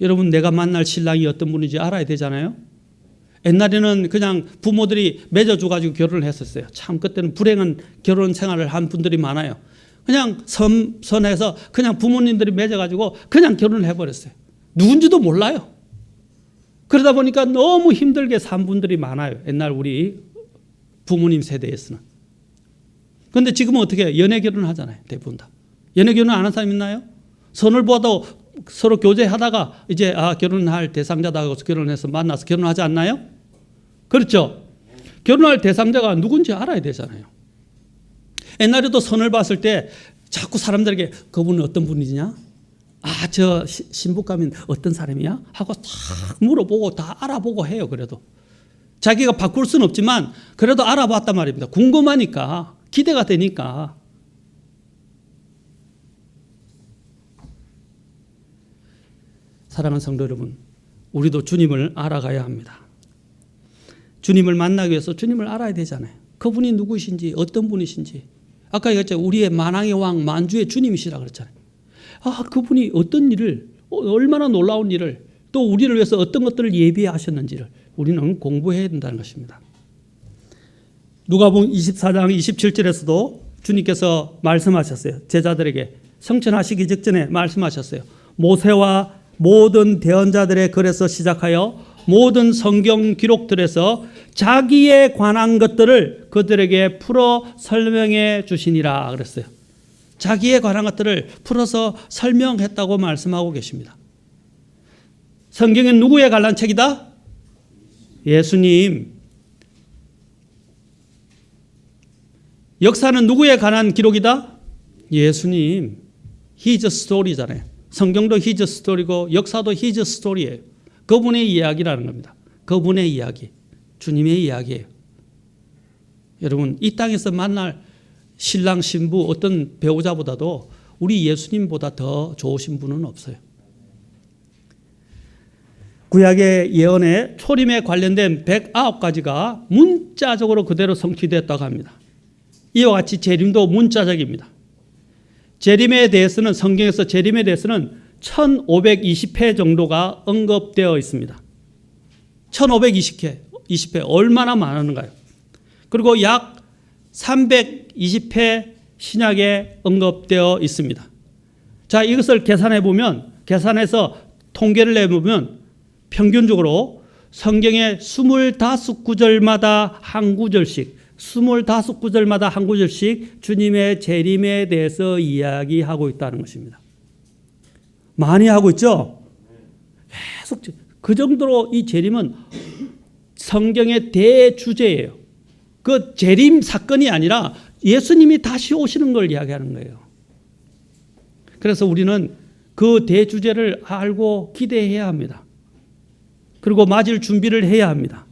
여러분 내가 만날 신랑이 어떤 분인지 알아야 되잖아요. 옛날에는 그냥 부모들이 맺어줘가지고 결혼을 했었어요. 참 그때는 불행한 결혼 생활을 한 분들이 많아요. 그냥 선해서 그냥 부모님들이 맺어가지고 그냥 결혼을 해버렸어요. 누군지도 몰라요. 그러다 보니까 너무 힘들게 산 분들이 많아요. 옛날 우리 부모님 세대에서는. 그런데 지금은 어떻게 해요? 연애 결혼을 하잖아요. 대부분 다. 연애 결혼 안 한 사람 있나요? 선을 보아도 서로 교제하다가 이제 결혼할 대상자다 하고 결혼해서 만나서 결혼하지 않나요? 그렇죠. 결혼할 대상자가 누군지 알아야 되잖아요. 옛날에도 선을 봤을 때 자꾸 사람들에게 그분은 어떤 분이냐? 저 신부감인 어떤 사람이야? 하고 다 물어보고 다 알아보고 해요. 그래도 자기가 바꿀 수는 없지만 그래도 알아봤단 말입니다. 궁금하니까, 기대가 되니까. 사랑하는 성도 여러분, 우리도 주님을 알아가야 합니다. 주님을 만나기 위해서 주님을 알아야 되잖아요. 그분이 누구신지, 어떤 분이신지. 아까 얘기했죠. 우리의 만왕의 왕, 만주의 주님이시라 그랬잖아요. 그분이 어떤 일을, 얼마나 놀라운 일을, 또 우리를 위해서 어떤 것들을 예비하셨는지를 우리는 공부해야 된다는 것입니다. 누가복음 24장 27절에서도 주님께서 말씀하셨어요. 제자들에게 성천하시기 직전에 말씀하셨어요. 모세와 모든 대언자들의 글에서 시작하여 모든 성경 기록들에서 자기에 관한 것들을 그들에게 풀어 설명해 주시니라 그랬어요. 자기에 관한 것들을 풀어서 설명했다고 말씀하고 계십니다. 성경은 누구에 관한 책이다? 예수님. 역사는 누구에 관한 기록이다? 예수님. His story잖아요. 성경도 His story고 역사도 His story예요. 그분의 이야기라는 겁니다. 그분의 이야기. 주님의 이야기예요. 여러분, 이 땅에서 만날 신랑 신부 어떤 배우자보다도 우리 예수님보다 더 좋으신 분은 없어요. 구약의 예언에 초림에 관련된 109가지가 문자적으로 그대로 성취됐다고 합니다. 이와 같이 재림도 문자적입니다. 재림에 대해서는 성경에서 재림에 대해서는 1520회 정도가 언급되어 있습니다. 1520회 얼마나 많은가요? 그리고 약 320회 신약에 언급되어 있습니다. 자, 이것을 계산해서 통계를 내보면 평균적으로 성경의 25구절마다 한 구절씩 25구절마다 한 구절씩 주님의 재림에 대해서 이야기하고 있다는 것입니다. 많이 하고 있죠? 계속 그 정도로 이 재림은 성경의 대주제예요. 그 재림 사건이 아니라 예수님이 다시 오시는 걸 이야기하는 거예요. 그래서 우리는 그 대주제를 알고 기대해야 합니다. 그리고 맞을 준비를 해야 합니다.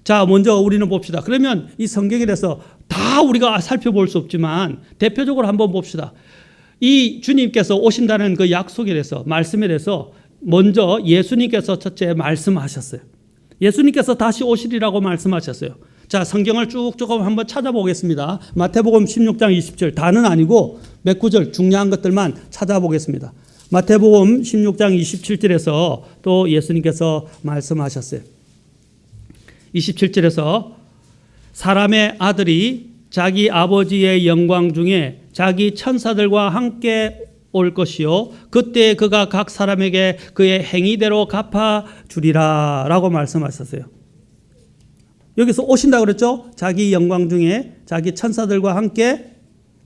자, 먼저 우리는 봅시다. 그러면 이 성경에 대해서 다 우리가 살펴볼 수 없지만 대표적으로 한번 봅시다. 이 주님께서 오신다는 그 약속에 대해서, 말씀에 대해서 먼저 예수님께서 첫째 말씀하셨어요. 예수님께서 다시 오시리라고 말씀하셨어요. 자, 성경을 쭉 조금 한번 찾아보겠습니다. 마태복음 16장 20절, 다는 아니고 몇 구절 중요한 것들만 찾아보겠습니다. 마태복음 16장 27절에서 또 예수님께서 말씀하셨어요. 27절에서 사람의 아들이 자기 아버지의 영광 중에 자기 천사들과 함께 올 것이요 그때 그가 각 사람에게 그의 행위대로 갚아주리라 라고 말씀하셨어요. 여기서 오신다고 그랬죠? 자기 영광 중에 자기 천사들과 함께,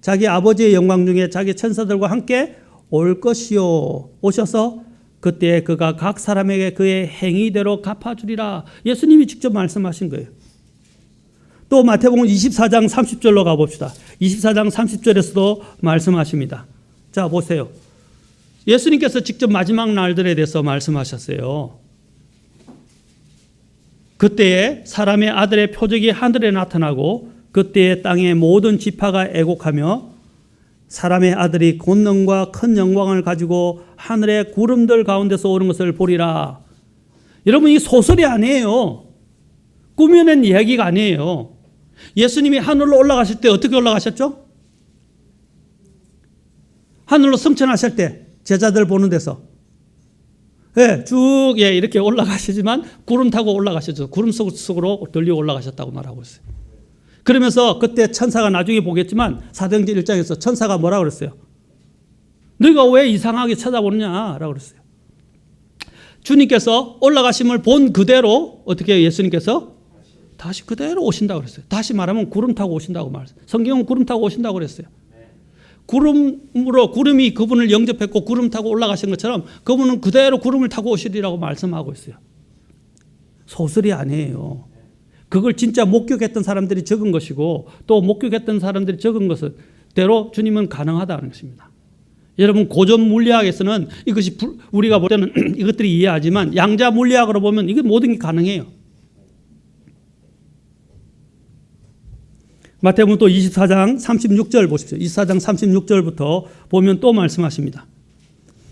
자기 아버지의 영광 중에 자기 천사들과 함께 올 것이요, 오셔서 그때 그가 각 사람에게 그의 행위대로 갚아주리라. 예수님이 직접 말씀하신 거예요. 또 마태복음 24장 30절로 가봅시다. 24장 30절에서도 말씀하십니다. 자, 보세요. 예수님께서 직접 마지막 날들에 대해서 말씀하셨어요. 그때에 사람의 아들의 표적이 하늘에 나타나고 그때에 땅의 모든 지파가 애곡하며 사람의 아들이 권능과 큰 영광을 가지고 하늘의 구름들 가운데서 오는 것을 보리라. 여러분, 이 소설이 아니에요. 꾸며낸 이야기가 아니에요. 예수님이 하늘로 올라가실 때 어떻게 올라가셨죠? 하늘로 승천하실 때 제자들 보는 데서 예, 쭉 예, 이렇게 올라가시지만 구름 타고 올라가셨죠. 구름 속으로 들려 올라가셨다고 말하고 있어요. 그러면서 그때 천사가 나중에 보겠지만 사도행전 1장에서 천사가 뭐라고 그랬어요? 너희가 왜 이상하게 쳐다보느냐라고 그랬어요. 주님께서 올라가심을 본 그대로 어떻게 예수님께서 다시 그대로 오신다고 그랬어요. 다시 말하면 구름 타고 오신다고 말했어요. 성경은 구름 타고 오신다고 그랬어요. 구름이 그분을 영접했고 구름 타고 올라가신 것처럼 그분은 그대로 구름을 타고 오시리라고 말씀하고 있어요. 소설이 아니에요. 그걸 진짜 목격했던 사람들이 적은 것이고 또 목격했던 사람들이 적은 것은 대로 주님은 가능하다는 것입니다. 여러분 고전 물리학에서는 이것이 우리가 볼 때는 이것들이 이해하지만 양자 물리학으로 보면 이게 모든 게 가능해요. 마태복음 또 24장 36절 보십시오. 24장 36절부터 보면 또 말씀하십니다.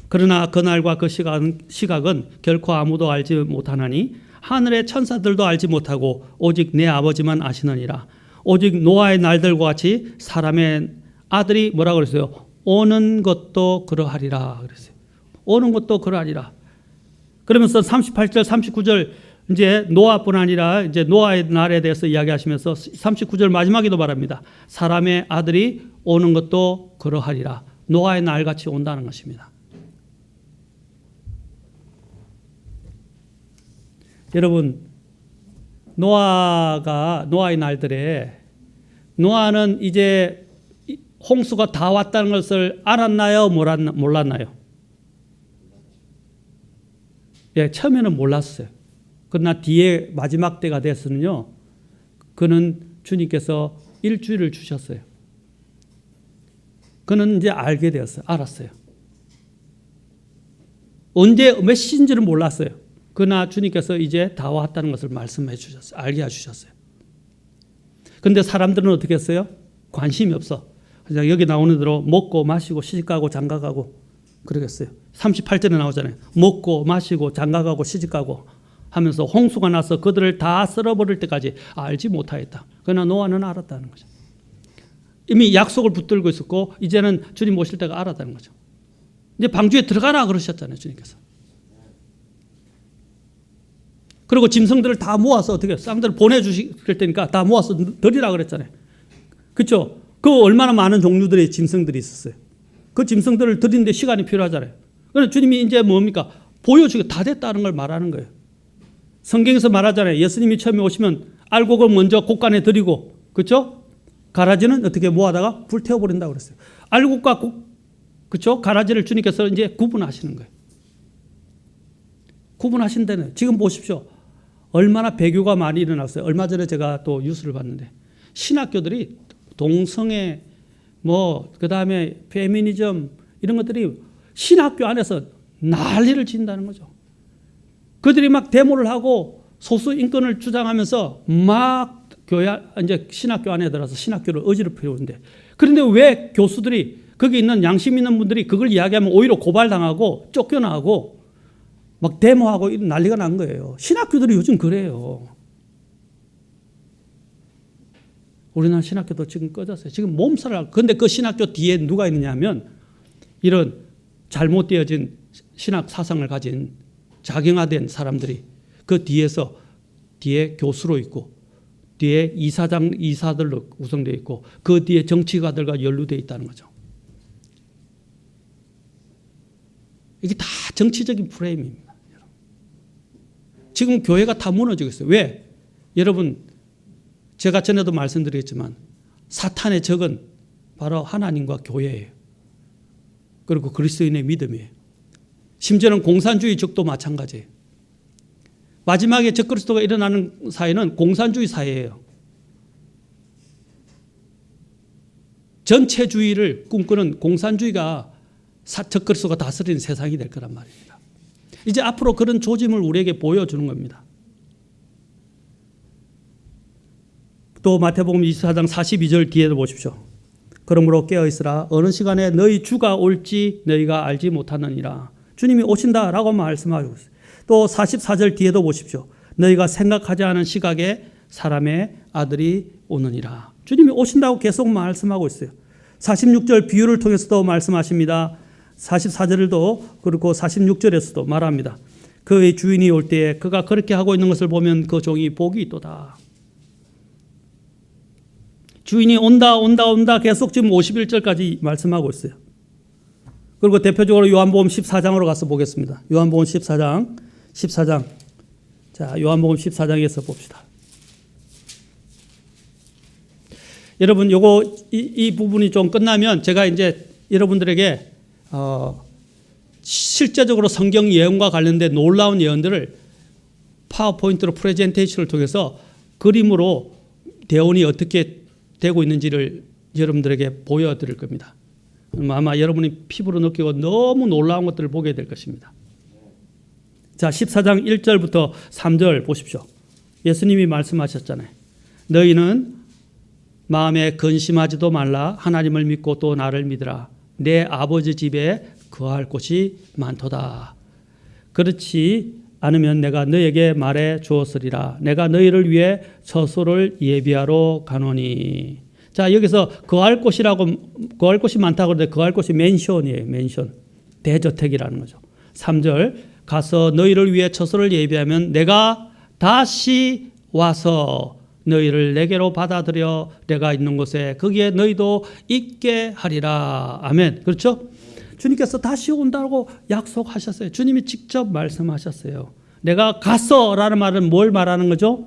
그러나 그날과 그 시각은 결코 아무도 알지 못하나니 하늘의 천사들도 알지 못하고 오직 내 아버지만 아시느니라. 오직 노아의 날들과 같이 사람의 아들이 뭐라고 그랬어요? 오는 것도 그러하리라 그랬어요. 오는 것도 그러하리라. 그러면서 38절 39절 이제 노아뿐 아니라 이제 노아의 날에 대해서 이야기하시면서 39절 마지막에도 말합니다. 사람의 아들이 오는 것도 그러하리라. 노아의 날 같이 온다는 것입니다. 여러분 노아의 날들에 노아는 이제 홍수가 다 왔다는 것을 알았나요? 몰랐나요? 예, 처음에는 몰랐어요. 그러나 뒤에 마지막 때가 됐으면요, 그는 주님께서 일주일을 주셨어요. 그는 이제 알게 되었어요. 알았어요. 언제 몇 시인지는 몰랐어요. 그러나 주님께서 이제 다 왔다는 것을 말씀해 주셨어요. 알게 해주셨어요. 그런데 사람들은 어떻게 했어요? 관심이 없어. 그냥 여기 나오는 대로 먹고 마시고 시집가고 장가가고 그러겠어요. 38절에 나오잖아요. 먹고 마시고 장가가고 시집가고 하면서 홍수가 나서 그들을 다 쓸어버릴 때까지 알지 못하였다. 그러나 노아는 알았다는 거죠. 이미 약속을 붙들고 있었고 이제는 주님 오실 때가 알았다는 거죠. 이제 방주에 들어가라 그러셨잖아요. 주님께서. 그리고 짐승들을 다 모아서 어떻게 쌍들을 보내주실 테니까 다 모아서 드리라 그랬잖아요. 그렇죠? 그 얼마나 많은 종류들의 짐승들이 있었어요. 그 짐승들을 드리는데 시간이 필요하잖아요. 그래서 주님이 이제 뭡니까? 보여주고 다 됐다는 걸 말하는 거예요. 성경에서 말하잖아요. 예수님이 처음에 오시면 알곡을 먼저 곡간에 드리고, 그렇죠? 가라지는 어떻게 모아다가 불태워버린다고 그랬어요. 알곡과 그렇죠? 가라지를 주님께서 이제 구분하시는 거예요. 구분하신 데는 지금 보십시오. 얼마나 배교가 많이 일어났어요. 얼마 전에 제가 또 뉴스를 봤는데 신학교들이 동성애 그다음에 페미니즘 이런 것들이 신학교 안에서 난리를 친다는 거죠. 그들이 막 데모를 하고 소수 인권을 주장하면서 막 이제 신학교 안에 들어서 신학교를 어지럽히는데, 그런데 왜 교수들이 거기 있는 양심 있는 분들이 그걸 이야기하면 오히려 고발당하고 쫓겨나고 막 데모하고 이런 난리가 난 거예요. 신학교들이 요즘 그래요. 우리나라 신학교도 지금 꺼졌어요. 지금 몸살을. 그런데 그 신학교 뒤에 누가 있느냐 하면 이런 잘못되어진 신학 사상을 가진 작용화된 사람들이 그 뒤에 교수로 있고 뒤에 이사들로 구성되어 있고 그 뒤에 정치가들과 연루되어 있다는 거죠. 이게 다 정치적인 프레임입니다. 지금 교회가 다 무너지고 있어요. 왜? 여러분, 제가 전에도 말씀드렸지만 사탄의 적은 바로 하나님과 교회예요. 그리고 그리스도인의 믿음이에요. 심지어는 공산주의 적도 마찬가지예요. 마지막에 적그리스도가 일어나는 사회는 공산주의 사회예요. 전체주의를 꿈꾸는 공산주의가 적그리스도가 다스리는 세상이 될 거란 말입니다. 이제 앞으로 그런 조짐을 우리에게 보여주는 겁니다. 또 마태복음 24장 42절 뒤에도 보십시오. 그러므로 깨어있으라. 어느 시간에 너희 주가 올지 너희가 알지 못하느니라. 주님이 오신다라고 말씀하고 있어요. 또 44절 뒤에도 보십시오. 너희가 생각하지 않은 시각에 사람의 아들이 오느니라. 주님이 오신다고 계속 말씀하고 있어요. 46절 비유를 통해서도 말씀하십니다. 44절도 그리고 46절에서도 말합니다. 그의 주인이 올 때에 그가 그렇게 하고 있는 것을 보면 그 종이 복이 있도다. 주인이 온다 계속 지금 51절까지 말씀하고 있어요. 그리고 대표적으로 요한복음 14장으로 가서 보겠습니다. 요한복음 14장. 자, 요한복음 14장에서 봅시다. 여러분, 이 부분이 좀 끝나면 제가 이제 여러분들에게 실제적으로 성경 예언과 관련된 놀라운 예언들을 파워포인트로 프레젠테이션을 통해서 그림으로 대원이 어떻게 되고 있는지를 여러분들에게 보여드릴 겁니다. 아마 여러분이 피부로 느끼고 너무 놀라운 것들을 보게 될 것입니다. 자, 14장 1절부터 3절 보십시오. 예수님이 말씀하셨잖아요. 너희는 마음에 근심하지도 말라. 하나님을 믿고 또 나를 믿으라. 내 아버지 집에 거할 곳이 많도다. 그렇지 않으면 내가 너에게 말해 주었으리라. 내가 너희를 위해 처소를 예비하러 가노니. 자, 여기서 거할 곳이 많다고 그러는데 거할 곳이 맨션이에요. 맨션. 대저택이라는 거죠. 3절 가서 너희를 위해 처소를 예비하면 내가 다시 와서 너희를 내게로 받아들여 내가 있는 곳에 거기에 너희도 있게 하리라. 아멘. 그렇죠? 주님께서 다시 온다고 약속하셨어요. 주님이 직접 말씀하셨어요. 내가 가서라는 말은 뭘 말하는 거죠?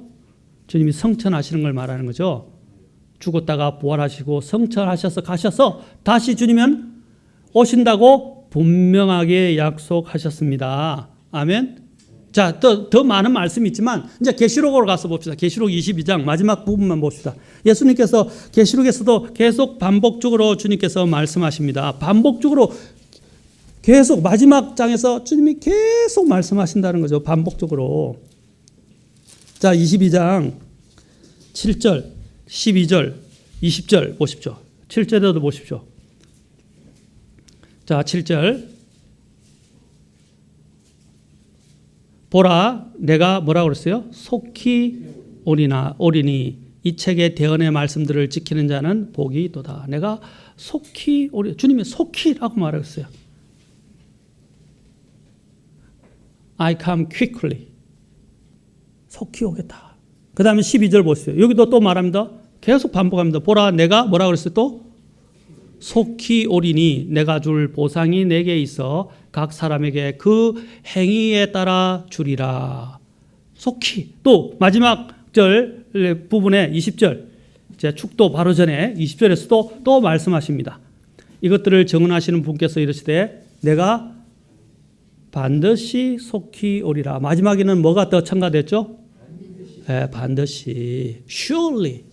주님이 성천하시는 걸 말하는 거죠. 죽었다가 부활하시고 성천하셔서 가셔서 다시 주님은 오신다고 분명하게 약속하셨습니다. 아멘. 자, 더 많은 말씀이 있지만 이제 계시록으로 가서 봅시다. 계시록 22장 마지막 부분만 봅시다. 예수님께서 계시록에서도 계속 반복적으로 주님께서 말씀하십니다. 반복적으로 계속 마지막 장에서 주님이 계속 말씀하신다는 거죠. 반복적으로. 자, 22장 7절, 12절, 20절 보십시오. 7절에도 보십시오. 자, 7절. 보라, 내가 뭐라고 그랬어요? 속히 오리니 이 책의 대언의 말씀들을 지키는 자는 복이 있도다. 내가 속히 오리. 주님이 속히라고 말했어요. I come quickly. 속히 오겠다. 그 다음에 12절 보세요. 여기도 또 말합니다. 계속 반복합니다. 보라, 내가 뭐라고 그랬어요? 또 속히 오리니 내가 줄 보상이 내게 있어 각 사람에게 그 행위에 따라 주리라. 속히. 또 마지막 절 부분에 20절 제 축도 바로 전에 20절에서도 또 말씀하십니다. 이것들을 정언하시는 분께서 이르시되 내가 반드시 속히 오리라. 마지막에는 뭐가 더 첨가됐죠? 반드시. surely.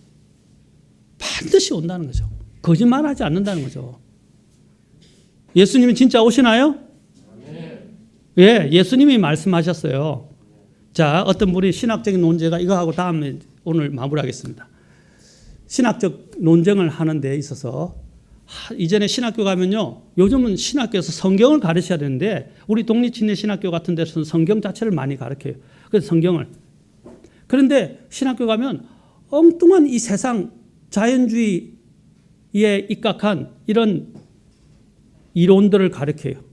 반드시 온다는 거죠. 거짓말하지 않는다는 거죠. 예수님이 진짜 오시나요? 예, 예수님이 말씀하셨어요. 자, 어떤 분이 신학적인 논제가 이거 하고 다음에 오늘 마무리하겠습니다. 신학적 논쟁을 하는 데 있어서 이전에 신학교 가면요, 요즘은 신학교에서 성경을 가르쳐야 되는데 우리 독립침례 신학교 같은 데서는 성경 자체를 많이 가르쳐요. 그래서 성경을. 그런데 신학교 가면 엉뚱한 이 세상 자연주의에 입각한 이런 이론들을 가르쳐요.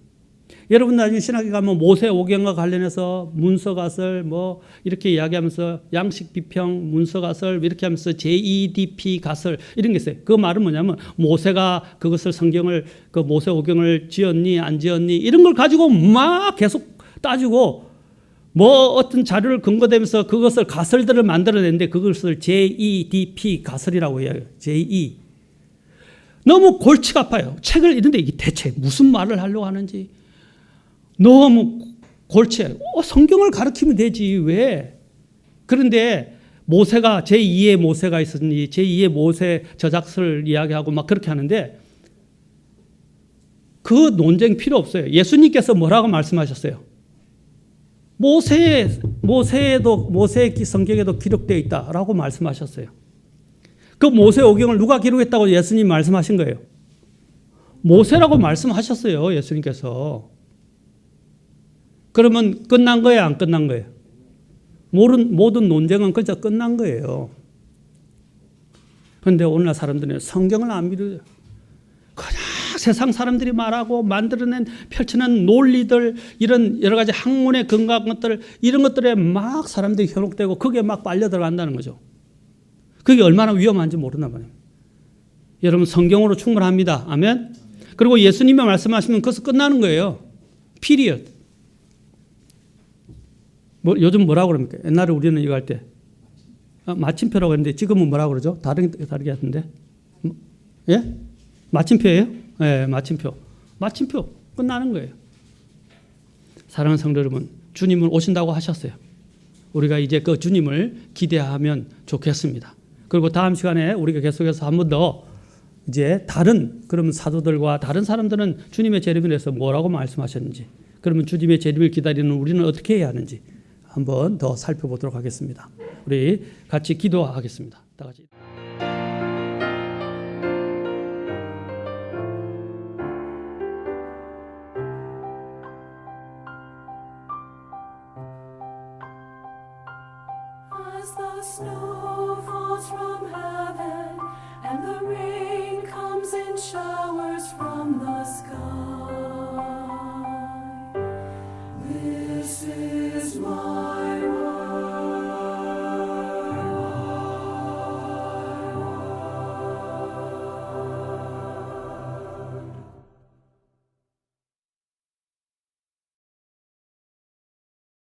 여러분 나중에 신학교 가면 모세오경과 관련해서 문서가설 뭐 이렇게 이야기하면서 양식 비평 문서가설 이렇게 하면서 JEDP 가설 이런 게 있어요. 그 말은 뭐냐면 모세가 그것을 성경을 그 모세오경을 지었니 안 지었니 이런 걸 가지고 막 계속 따지고 뭐 어떤 자료를 근거대면서 그것을 가설들을 만들어냈는데 그것을 JEDP 가설이라고 해요. JE. 너무 골치가 아파요. 책을 읽는데 이게 대체 무슨 말을 하려고 하는지 너무 골치예요. 성경을 가르치면 되지 왜? 그런데 모세가 제2의 모세가 있었니 제2의 모세 저작서를 이야기하고 막 그렇게 하는데 그 논쟁 필요 없어요. 예수님께서 뭐라고 말씀하셨어요? 모세의 성경에도 기록되어 있다라고 말씀하셨어요. 그 모세오경을 누가 기록했다고 예수님 말씀하신 거예요? 모세라고 말씀하셨어요. 예수님께서. 그러면 끝난 거예요? 안 끝난 거예요? 모든 논쟁은 그저 끝난 거예요. 그런데 오늘날 사람들은 성경을 안 믿어요. 그냥 막 세상 사람들이 말하고 만들어낸 펼쳐낸 논리들 이런 여러 가지 학문의 근거한 것들 이런 것들에 막 사람들이 현혹되고 거기에 막 빨려 들어간다는 거죠. 그게 얼마나 위험한지 모르나 봐요. 여러분 성경으로 충분합니다. 아멘. 그리고 예수님이 말씀하시면 그것은 끝나는 거예요. 피리엇. 요즘 뭐라고 그럽니까? 옛날에 우리는 이거 할 때 마침표라고 했는데 지금은 뭐라고 그러죠? 다르게 하던데. 예? 마침표예요? 예, 마침표. 마침표 끝나는 거예요. 사랑하는 성도 여러분, 주님은 오신다고 하셨어요. 우리가 이제 그 주님을 기대하면 좋겠습니다. 그리고 다음 시간에 우리가 계속해서 한 번 더 이제 다른 그러면 사도들과 다른 사람들은 주님의 재림에 대해서 뭐라고 말씀하셨는지, 그러면 주님의 재림을 기다리는 우리는 어떻게 해야 하는지 한 번 더 살펴보도록 하겠습니다. 우리 같이 기도하겠습니다. 다 같이. As the snow falls from heaven and the rain comes in showers from the sky, this is my